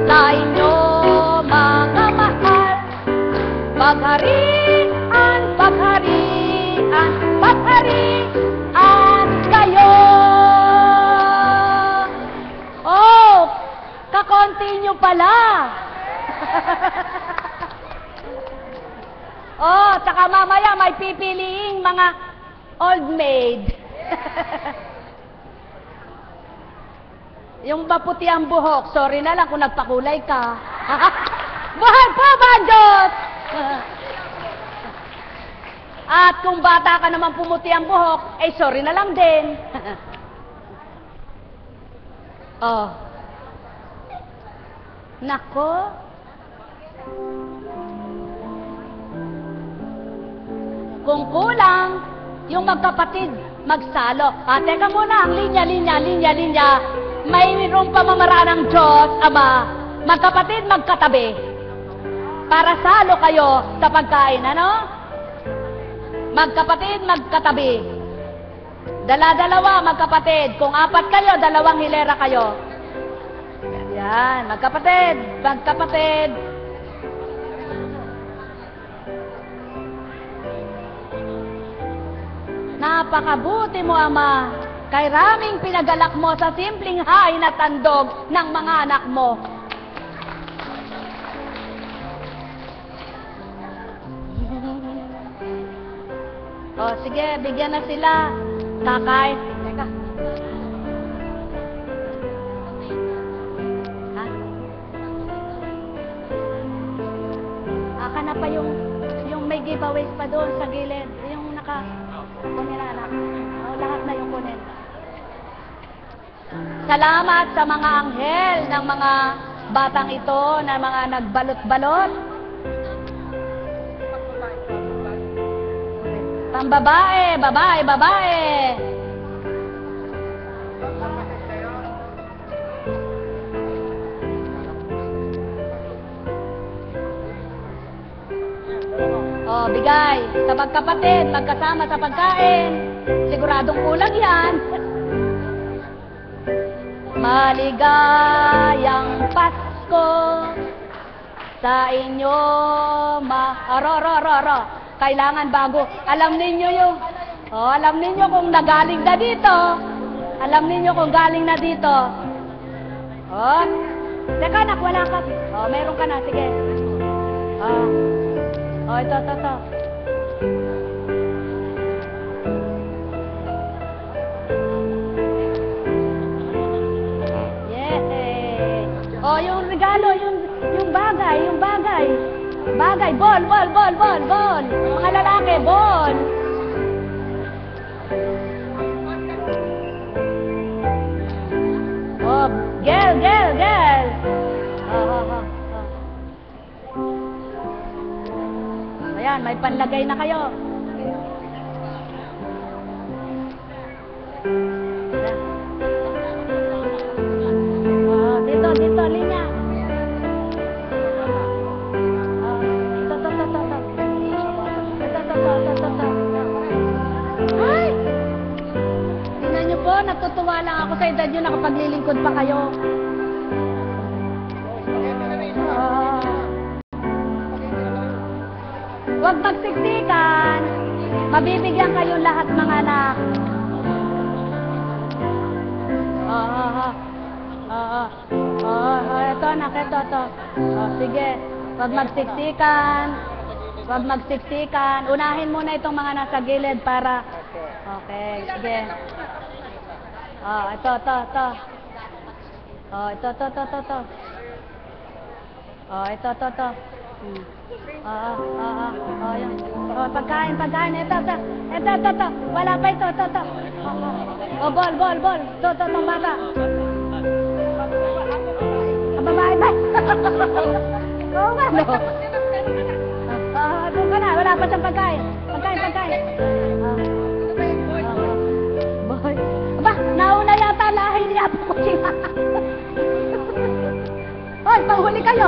sa inyo mga mahal. Pagharian, pagharian, pagharian kayo. Oh, kakonti nyo pala. Oh, tsaka mamaya may pipiliing mga old maid. Yung maputi ang buhok, sorry na lang kung nagpakulay ka. Buhay po ba, Diyos? At kung bata ka naman pumuti ang buhok, eh sorry na lang din. Oh. Nako. Kung kulang, yung magkapatid, magsalo. Teka muna, ang linya. Mayroong pamamaraan ng Diyos, Ama. Magkapatid, magkatabi. Para salo kayo sa pagkain, ano? Magkapatid, magkatabi. Dala-dalawa, magkapatid. Kung 4 kayo, 2 hilera kayo. Yan, magkapatid, magkapatid. Napakabuti mo, Ama. Kay raming pinagalak mo sa simpleng hain at tandog ng mga anak mo. O, sige, bigyan na sila. Kakain. Teka. Ha? Aka na pa yung may giveaways pa doon sa gilid. Yung kunin na anak. O, lahat na yung kunin. Salamat sa mga anghel ng mga batang ito na mga nagbalot-balot. Pambabae, babae. Oh, bigay sa magkapatid, magkasama sa pagkain. Siguradong kulang yan. Maligayang Pasko sa inyo, Kailangan bago. Alam ninyo kung nagaling na dito. Alam ninyo kung galing na dito. Oh, teka anak, wala ka. Oh, meron ka na, sige. Oh, ito. Oh, yung regalo, yung bagay. Bagay, ball. Mga lalaki, ball. Oh, girl. Ayan, may panlagay na kayo. Dito, linya. Ay! Tingnan niyo po, natutuwa lang ako sa edad niyo, nakapaglilingkod pa kayo. Huwag magsiksikan. Mabibigyan kayo lahat mga anak. Ito anak, ito. Sige, huwag magsiksikan. Unahin muna itong mga nasa gilid para... Okay, sige. Ito. Ito. Yun. Pagkain. Ito. Wala pa ito. Ball. Ito, bata. Babae ba? Oo nga, no? Doon ka na, wala pa siyang pagkain. Pagkain. Boy. Aba, nauna yata lahi niya po siya. Hoy, panghuli kayo.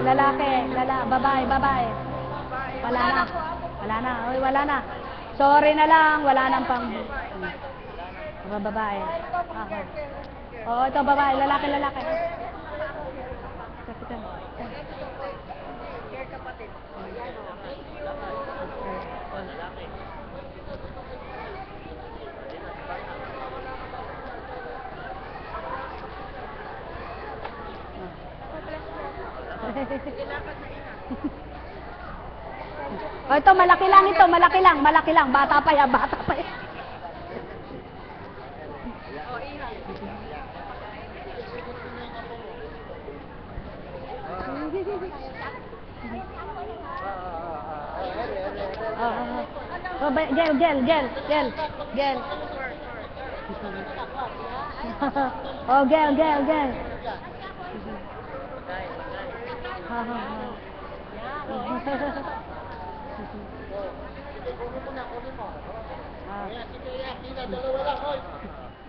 lalaki, babae, babae. Wala na. Wala na. Uy, wala na. Sorry na lang, wala nang pang... Mga babae. Ako. Oo, ito babae, lalaki, lalaki. Kapitan. Oh, ito malaki lang ito, malaki lang, bata pa yan, bata pa yan. Oh, gel. Oh, gel.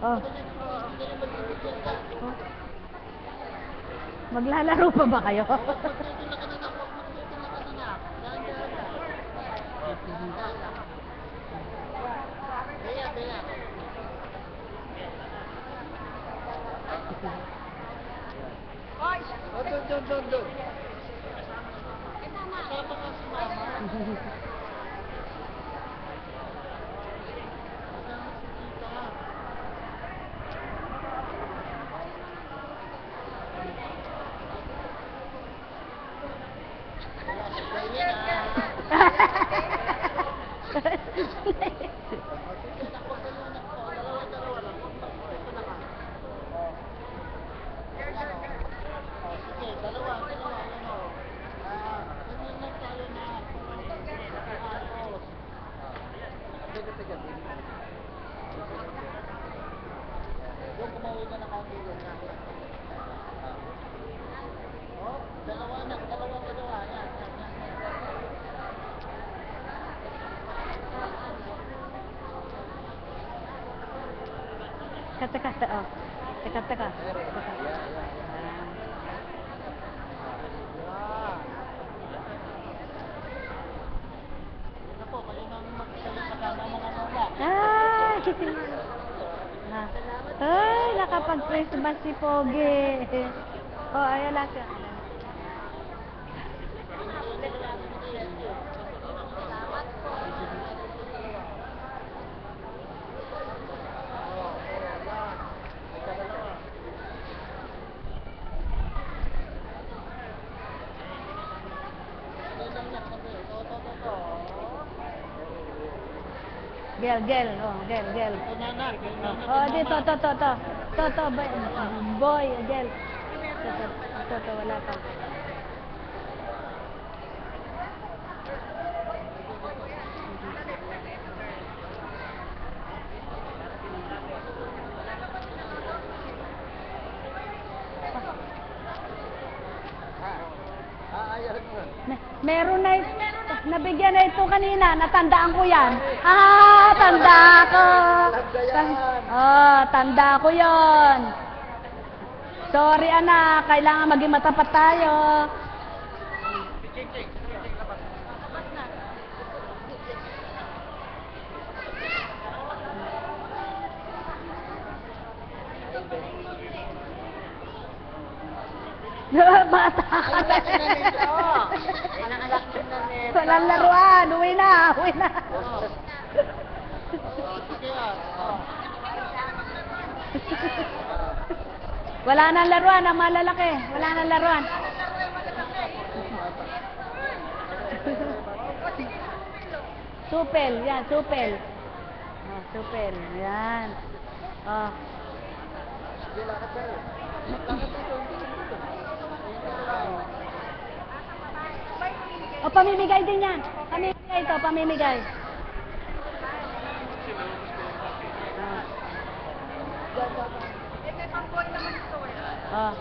Oh. Maglalaro pa ba kayo? Doon. Teka. Ay, nakapag-Christmas si Pogi. Oh, ayan lang siya. Gel. Oh, dito, to, boy, gel. To, wala pa. Meron na nabigyan na ito kanina, natandaan ko yan. Tanda ko. Tanda ko yon. Sorry anak, kailangan maging matapat tayo. Bata ka na. Walang laruan. Uwi na. Wala nang laruan ang malalaki. Wala nang laruan. Supel. Yan, supel. Oh, supel. Yan. Oh. O, pamimigay din yan. Pamimigay. Oh.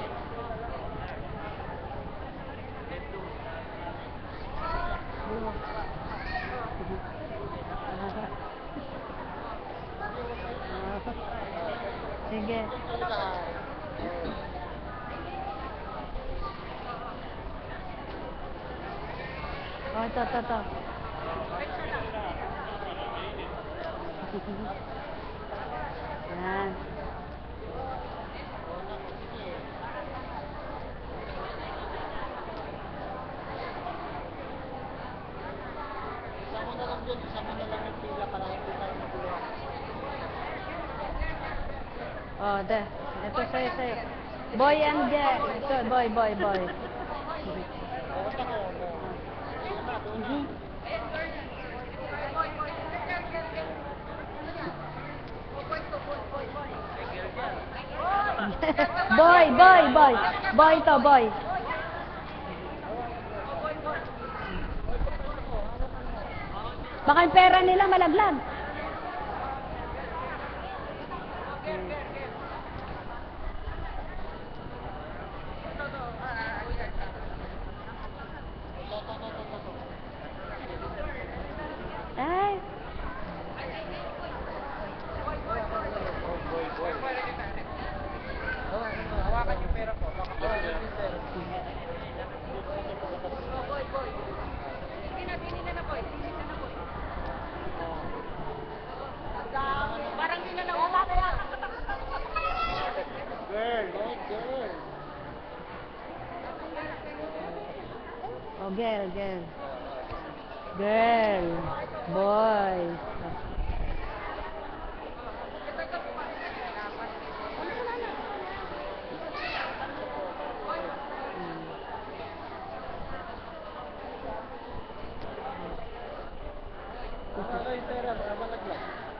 Sige. Oh, ito. Yan. Isa mo na lang dyan, isa mo na lang yung pila para hindi tayo magulo. Oh, ito sa'yo. Boy and girl. Ito, boy. Bawat ako, doon na, doon na. Boy. Boy to, boy. Baka yung pera nila malaglag. Ay. Hawakan yung pera ko. Hawakan yung pera. Parang di na lang Girl, girl. Oh, girl. Girl. Boy. Hawakan yung pera, baka malaglag.